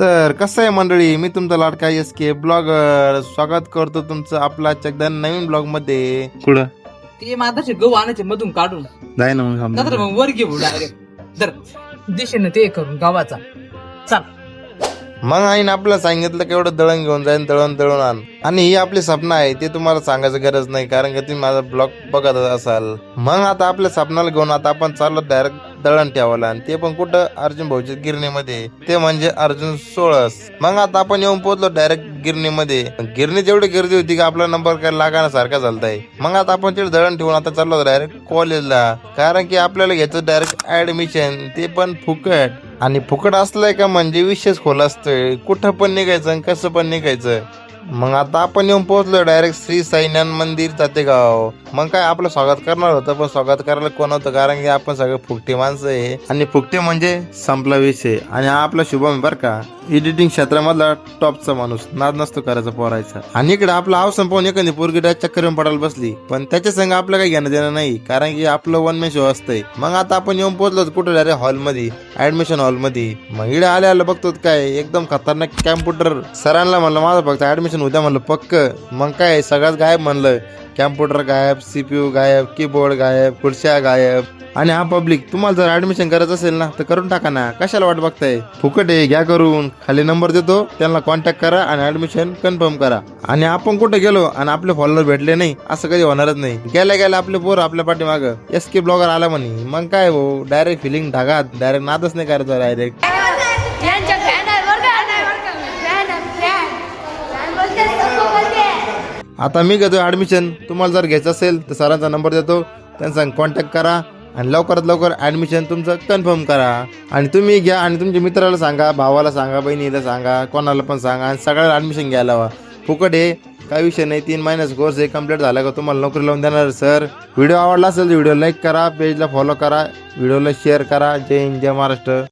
तर कसं आहे मंडळी, मी तुमचा लाडका SK ब्लॉगर स्वागत करतो तुमचं आपला चकदा नवीन ब्लॉग मध्ये. कुठं ते माताचे गहू आणायचे मधून काढून जाय ना मग नंतर मग वर घेऊ डायरेक्ट तर दिशेने ते करून गावाचा चाल. मग आईने आपल्याला सांगितलं की एवढं दळण घेऊन जाईन, दळण आण. आणि ही आपली स्वप्न आहे, ते तुम्हाला सांगायचं गरज नाही कारण की तुम्ही माझा ब्लॉग बघत असाल. मग आता आपल्या स्वप्नाला घेऊन आता आपण चाललो डायरेक्ट दळण ठेवायला, आणि ते पण कुठं, अर्जुन भाऊच्या गिरणीमध्ये, ते म्हणजे अर्जुन सोळस. मग आता आपण येऊन पोहोचलो डायरेक्ट गिरणीमध्ये. गिरणी जेवढी गर्दी होती की आपला नंबर काय लागाण्यासारखा झालताय. मग आता आपण तिथे दळण ठेवून आता चाललो डायरेक्ट कॉलेजला, कारण की आपल्याला घ्यायचं डायरेक्ट ऍडमिशन, ते पण फुकट. आणि फुकट असलंय का म्हणजे विशेष खोल असतोय, कुठं पण निघायचं आणि कसं पण निघायचं. मग आता आपण येऊन पोहोचलो डायरेक्ट श्री साईनाथ मंदिर जातेगाव. मग काय आपलं स्वागत करणार होतं, पण स्वागत करायला कोण होतं, कारण की आपण सगळे फुकटे माणसं आहे. आणि फुकटे म्हणजे संपला विषय. आणि हा आपला शुभम बरं का, एडिटिंग क्षेत्रामधला टॉपचा माणूस, नाद नसतो करायचा पोरायचा. आणि इकडे आपला अवसर पाहून एखादी पोरगी चक्कर येऊन पडायला बसली, पण त्याच्या संग आपलं काही घेणं देणं नाही, कारण की आपलं वन मॅन शो असतंय. मग आता आपण येऊन पोहोचलो कुठे डायरेक्ट हॉलमध्ये, ऍडमिशन हॉलमध्ये. मग इकडे आले बघतो काय एकदम खतरनाक कॅम्प्युटर. सरांना म्हणलं माझं फक्त ऍडमिशन उद्या म्हणलं पक्क. मग काय सगळंच गायब म्हणलं, कॅम्प्युटर गायब, CPU गायब, कीबोर्ड गायब, खुर्च्या गायब. आणि हा पब्लिक, तुम्हाला जर ऍडमिशन करायचं असेल ना तर करून टाका ना, कशाला वाट बघताय, फुकट आहे, घ्या करून. खाली नंबर देतो, त्यांना कॉन्टॅक्ट करा आणि ऍडमिशन कन्फर्म करा. आणि आपण कुठे गेलो आणि आपले फॉलोअर भेटले नाही असं कधी होणारच नाही. गेल्या आपले पोर आपल्या पाठीमागं SK ब्लॉगर आला म्हणे. मग काय हो, डायरेक्ट फिलिंग ढागात, डायरेक्ट नादच नाही करायचं डायरेक्ट. आता मी घेतो ऍडमिशन. तुम्हाला जर घ्यायचं असेल तर सरांचा नंबर देतो, त्यांचा कॉन्टॅक्ट करा आणि लवकरात लवकर ऍडमिशन तुमचं कन्फर्म करा. आणि तुम्ही घ्या आणि तुमच्या मित्राला सांगा, भावाला सांगा, बहिणीला सांगा, कोणाला पण सांगा, आणि सगळ्याला ऍडमिशन घ्यायला हवा. फुकट आहे, काही विषय नाही. 3 महिन्याचा कोर्स आहे, कम्प्लीट झाला का तुम्हाला नोकरी लावून देणार सर. व्हिडिओ आवडला असेल तर व्हिडिओ लाईक करा, पेजला फॉलो करा, व्हिडिओला शेअर करा. जय हिंद, जय महाराष्ट्र.